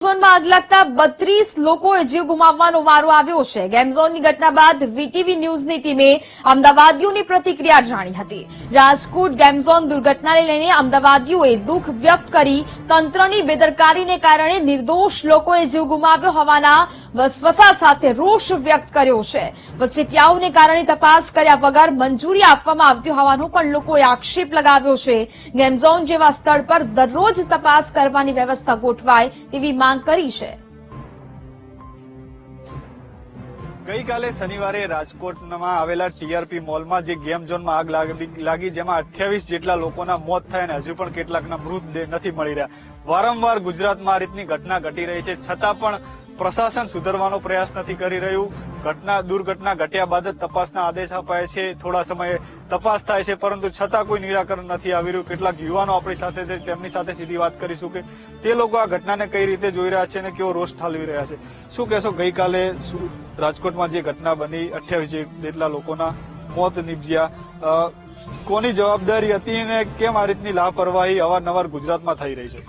ગેમઝોનમાં આગ લાગતા 32 લોકોએ જીવ ગુમાવવાનો વારો આવ્યો છે। ગેમઝોનની ઘટના બાદ વીટીવી ન્યૂઝની ટીમે અમદાવાદીઓની પ્રતિક્રિયા જાણી હતી। રાજકોટ ગેમઝોન દુર્ઘટનાને લઈને અમદાવાદીઓએ દુઃખ વ્યક્ત કરી તંત્રની બેદરકારીને કારણે નિર્દોષ લોકોએ જીવ ગુમાવ્યો હોવાના વસવસા સાથે રોષ વ્યક્ત કર્યો છે। વચેટિયાઓને કારણે તપાસ કર્યા વગર મંજૂરી આપવામાં આવતી હોવાનો પણ લોકોએ આક્ષેપ લગાવ્યો છે। ગેમઝોન જેવા સ્થળ પર દરરોજ તપાસ કરવાની વ્યવસ્થા ગોઠવાય તેવી માંગ કરી છે। ગઈકાલે શનિવારે રાજકોટમાં આવેલા ટીઆરપી મોલમાં જે ગેમ ઝોનમાં આગ લાગી જેમાં 28 જેટલા લોકોના મોત થયા અને હજુ પણ કેટલાકના મૃતદેહ નથી મળી રહ્યા। વારંવાર ગુજરાતમાં આ રીતની ઘટના ઘટી રહી છે, છતાં પણ પ્રશાસન સુધરવાનો પ્રયાસ નથી કરી રહ્યું। દુર્ઘટના ઘટ્યા બાદ જ તપાસના આદેશ અપાય છે, થોડા સમયે તપાસ થાય છે, પરંતુ છતાં કોઈ નિરાકરણ નથી આવી રહ્યું। કેટલાક યુવાનો આપણી સાથે છે, તેમની સાથે સીધી વાત કરીશું કે તે લોકો આ ઘટનાને કઈ રીતે જોઈ રહ્યા છે અને કેવો રોષ ઠાલવી રહ્યા છે। શું કહેશો, ગઈકાલે રાજકોટમાં જે ઘટના બની, 28 જેટલા લોકોના મોત નીપજ્યા, કોની જવાબદારી હતી અને કેમ આ રીતની લાપરવાહી અવારનવાર ગુજરાતમાં થઈ રહી છે?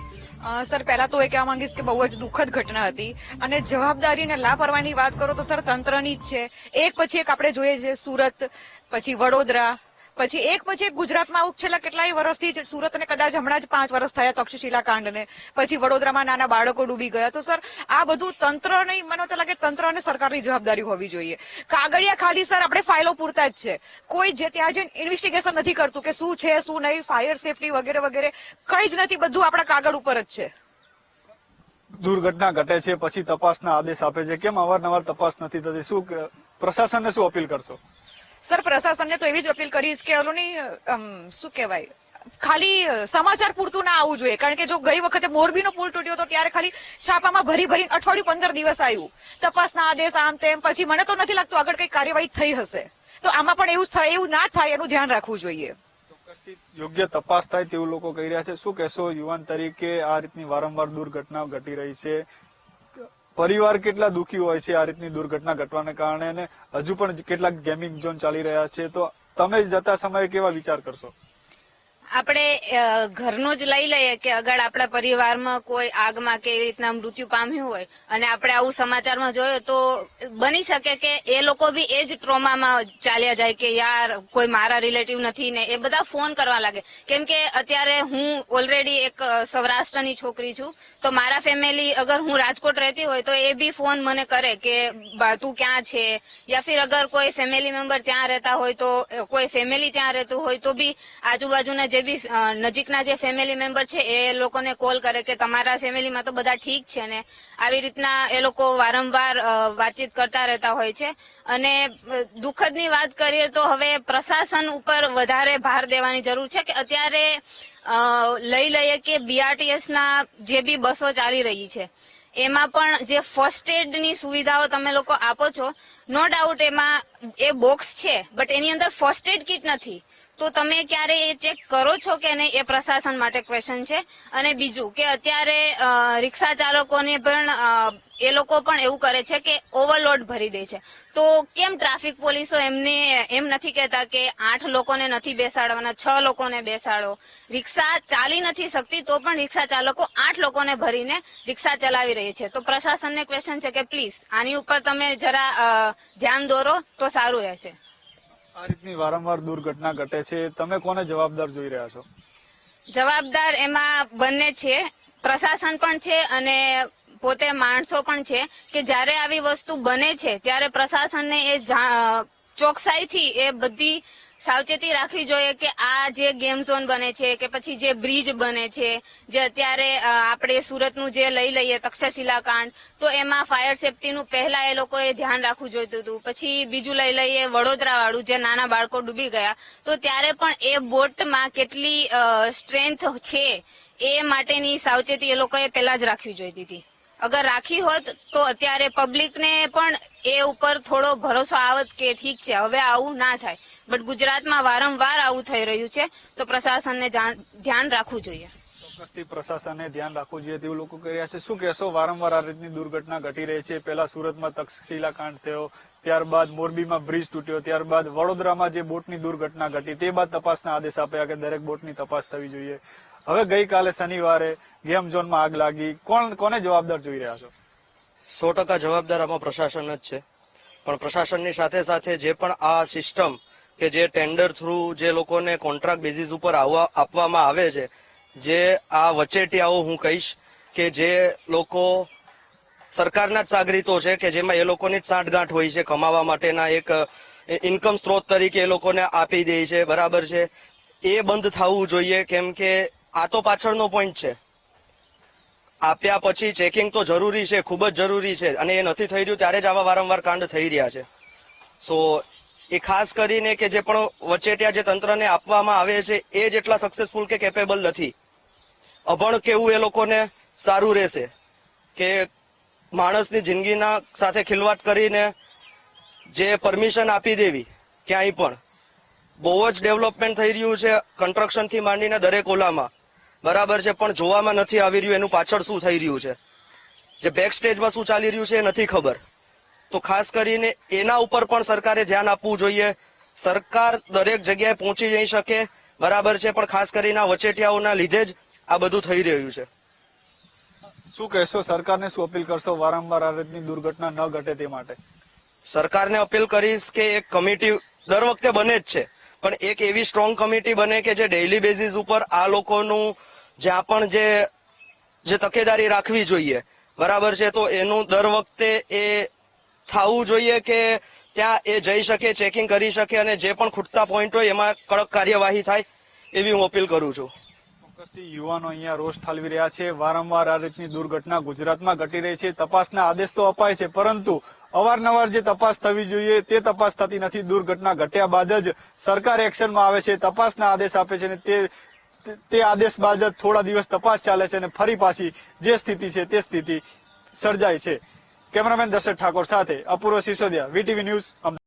સર, પહેલા તો એ કહેવા માંગીશ કે બહુ જ દુઃખદ ઘટના હતી અને જવાબદારી અને લાપરવાહીની વાત કરો તો સર તંત્રની જ છે। એક પછી એક આપણે જોઈએ છે, સુરત, પછી વડોદરા, પછી એક ગુજરાતમાં આવું છેલ્લા કેટલાય વર્ષથી જ, સુરત ને કદાચ હમણાં જ 5 વર્ષ થયા તક્ષશિલા કાંડને, પછી વડોદરામાં નાના બાળકો ડૂબી ગયા। તો સર આ બધું તંત્ર નહીં, મને તો લાગે તંત્ર અને સરકારની જવાબદારી હોવી જોઈએ। કાગળિયા ખાલી સર આપણે ફાઇલો પૂરતા જ છે, કોઈ જે ત્યાં જઈને ઇન્વેસ્ટિગેશન નથી કરતું કે શું છે શું નહીં, ફાયર સેફટી વગેરે વગેરે કઈ જ નથી, બધું આપણા કાગળ ઉપર જ છે। દુર્ઘટના ઘટે છે પછી તપાસના આદેશ આપે છે, કેમ અવારનવાર તપાસ નથી થતી? શું પ્રશાસનને શું અપીલ કરશો? સર, પ્રશાસનને તો એવી જ અપીલ કરીશ કે ઓલોની શું કહેવાય, ખાલી સમાચાર પૂરતું ના આવવું જોઈએ। કારણ કે જો ગઈ વખતે મોરબીનો પુલ તૂટ્યો તો ત્યારે ખાલી છાપામાં ભરીને અઠવાડિયું 15 દિવસ આવ્યું, તપાસના આદેશ આમ તેમ, પછી મને તો નથી લાગતું આગળ કઈ કાર્યવાહી થઈ હશે। તો આમાં પણ એવું ના થાય એનું ધ્યાન રાખવું જોઈએ। ચોક્કસથી યોગ્ય તપાસ થાય તેવું લોકો કહી રહ્યા છે। શું કહેશો, યુવાન તરીકે આ રીતની વારંવાર દુર્ઘટના ઘટી રહી છે, પરિવાર કેટલા દુઃખી હોય છે આ રીતની દુર્ઘટના ઘટવાને કારણે, અને હજુ પણ કેટલાક ગેમિંગ ઝોન ચાલી રહ્યા છે, તો તમે જતા સમયે કેવા વિચાર કરશો? આપણે ઘરનું જ લઈ લઈએ કે અગર આપણા પરિવારમાં કોઈ આગમાં કે એવી રીતના મૃત્યુ પામ્યું હોય અને આપણે આવું સમાચારમાં જોયું તો બની શકે કે એ લોકો બી એ જ ટ્રોમામાં ચાલ્યા જાય કે યાર કોઈ મારા રિલેટિવ નથી ને એ બધા ફોન કરવા લાગે। કેમ કે અત્યારે હું ઓલરેડી એક સૌરાષ્ટ્રની છોકરી છું, તો મારા ફેમિલી અગર હું રાજકોટ રહેતી હોય તો એ બી ફોન મને કરે કે તું ક્યાં છે, યા ફિર અગર કોઈ ફેમિલી મેમ્બર ત્યાં રહેતા હોય તો કોઈ ફેમિલી ત્યાં રહેતું હોય તો બી આજુબાજુના જે બી નજીકના જે ફેમિલી મેમ્બર છે એ લોકોને કોલ કરે કે તમારા ફેમિલીમાં તો બધા ઠીક છે ને। આવી રીતના એ લોકો વારંવાર વાતચીત કરતા રહેતા હોય છે। અને દુઃખદની વાત કરીએ તો હવે પ્રશાસન ઉપર વધારે ભાર દેવાની જરૂર છે કે અત્યારે લઈ લઈએ કે BRTS ના જે બી બસો ચાલી રહી છે એમાં પણ જે ફર્સ્ટ એડની સુવિધાઓ તમે લોકો આપો છો, નો ડાઉટ એમાં એ બોક્સ છે, બટ એની અંદર ફર્સ્ટ એડ કિટ નથી। તો તમે ક્યારે એ ચેક કરો છો કે નહીં, એ પ્રશાસન માટે ક્વેશ્ચન છે। અને બીજું કે અત્યારે રિક્ષા ચાલકોને પણ એ લોકો પણ એવું કરે છે કે ઓવરલોડ ભરી દે છે, તો કેમ ટ્રાફિક પોલીસો એમને એમ નથી કહેતા કે 8 લોકોને નથી બેસાડવાના, 6 લોકોને બેસાડો? રિક્ષા ચાલી નથી શકતી તો પણ રિક્ષા ચાલકો 8 લોકોને ભરીને રિક્ષા ચલાવી રહી છે। તો પ્રશાસનને ક્વેશ્ચન છે કે પ્લીઝ આની ઉપર તમે જરા ધ્યાન દોરો તો સારું રહેશે। આ રીતની વારંવાર દુર્ઘટના ઘટે છે, તમે કોને જવાબદાર જોઈ રહ્યા છો? જવાબદાર એમાં બંને છે, પ્રશાસન પણ છે અને પોતે માણસો પણ છે કે જ્યારે આવી વસ્તુ બને છે ત્યારે પ્રશાસનને એ ચોકસાઈથી એ બધી સાવચેતી રાખવી જોઈએ કે આ જે ગેમ ઝોન બને છે કે પછી જે બ્રિજ બને છે, જે અત્યારે આપણે સુરતનું જે લઈ લઈએ તક્ષશિલા કાંડ, તો એમાં ફાયર સેફટીનું પહેલા એ લોકોએ ધ્યાન રાખવું જોઈતું હતું। પછી બીજું લઈ લઈએ વડોદરા વાળું, જે નાના બાળકો ડૂબી ગયા, તો ત્યારે પણ એ બોટમાં કેટલી સ્ટ્રેન્થ છે એ માટેની સાવચેતી એ લોકોએ પહેલા જ રાખવી જોઈતી હતી। અગર રાખી હોત તો અત્યારે પબ્લિકને પણ એ ઉપર થોડો ભરોસો આવત કે ઠીક છે હવે આવું ના થાય, બટ ગુજરાતમાં વારંવાર આવું થઈ રહ્યું છે તો પ્રશાસનને ધ્યાન રાખવું જોઈએ। ચોક્કસથી પ્રશાસને ધ્યાન રાખવું જોઈએ તેવું લોકો કહી રહ્યા છે। શું કહેશો, વારંવાર આ રીતની દુર્ઘટના ઘટી રહી છે? પહેલા સુરતમાં તક્ષશિલા કાંડ થયો, ત્યારબાદ મોરબીમાં બ્રિજ તૂટ્યો, ત્યારબાદ વડોદરામાં જે બોટની દુર્ઘટના ઘટી તે બાદ તપાસના આદેશ આપ્યા કે દરેક બોટની તપાસ થવી જોઈએ। હવે ગઈકાલે શનિવારે ગેમ ઝોનમાં આગ લાગી, કોને જવાબદાર જોઈ રહ્યા છો? 100% જવાબદાર આમાં પ્રશાસન જ છે, પણ પ્રશાસનની સાથે સાથે જે પણ આ સિસ્ટમ કે જે ટેન્ડર થ્રુ જે લોકોને કોન્ટ્રાક્ટ બેઝિસ ઉપર આપવામાં આવે છે, જે આ વચેટિયાઓ હું કહીશ કે જે લોકો સરકારના જ સાગરીતો છે કે જેમાં એ લોકોની જ સાંઠગાંઠ હોય છે, કમાવા માટેના એક ઇન્કમ સ્ત્રોત તરીકે એ લોકોને આપી દે છે, બરાબર છે. એ બંધ થવું જોઈએ, કેમ કે આ તો પાછળનો પોઈન્ટ છે. આપ્યા પછી ચેકિંગ તો જરૂરી છે, ખૂબ જ જરૂરી છે, અને એ નથી થઈ રહ્યું ત્યારે જ આવા વારંવાર કાંડ થઈ રહ્યા છે. સો એ ખાસ કરીને કે જે પણ વચેટિયા જે તંત્રને આપવામાં આવે છે એ જેટલા સક્સેસફુલ કે કેપેબલ નથી. અભણ કેવું એ લોકોને સારું રહેશે કે માણસની જિંદગીના સાથે ખિલવાડ કરીને જે પરમિશન આપી દેવી ક્યાંય પણ. બહુ જ ડેવલપમેન્ટ થઈ રહ્યું છે કન્સ્ટ્રક્શન થી માંડીને દરેક ઓલામાં, બરાબર છે, પણ જોવામાં નથી આવી રહ્યું એનું પાછળ શું થઈ રહ્યું છે, જે બેક સ્ટેજમાં શું ચાલી રહ્યું છે એ નથી ખબર. તો ખાસ કરીને એના ઉપર પણ સરકારે ધ્યાન આપવું જોઈએ. સરકાર દરેક જગ્યાએ પહોંચી નહીં શકે, બરાબર છે, પણ ખાસ કરીને આ વચેટિયાઓના લીધે જ આ બધું થઈ રહ્યું છે. શું કહેશો? સરકારને શું અપીલ કરશો વારંવાર આ રીતની દુર્ઘટના ન ઘટે તે માટે? સરકારને અપીલ કરીશ કે એક કમિટી દર વખતે બને જ છે, પણ એક એવી સ્ટ્રોંગ કમિટી બને કે જે ડેઇલી બેઝિસ ઉપર આ લોકોનું જ્યાં પણ જે તકેદારી રાખવી જોઈએ, બરાબર છે, તો એનું દર વખતે એ થવું જોઈએ કે ત્યાં એ જઈ શકે, ચેકિંગ કરી શકે, અને જે પણ ખૂટતા પોઈન્ટ હોય એમાં કડક કાર્યવાહી થાય એવી હું અપીલ કરું છું. ચોક્કસથી યુવાનો અહીંયા રોષ ઠાલવી રહ્યા છે. વારંવાર આ રીતની દુર્ઘટના ગુજરાતમાં ઘટી રહી છે. તપાસના આદેશ તો અપાય છે, પરંતુ અવારનવાર જે તપાસ થવી જોઈએ તે તપાસ થતી નથી. દુર્ઘટના ઘટ્યા બાદ જ સરકાર એક્શનમાં આવે છે, તપાસના આદેશ આપે છે, અને તે આદેશ બાદ જ થોડા દિવસ તપાસ ચાલે છે અને ફરી પાછી જે સ્થિતિ છે તે સ્થિતિ સર્જાય છે. કેમેરામેન દર્શક ઠાકોર સાથે અપૂર્વ સિસોદિયા, વીટીવી ન્યૂઝ.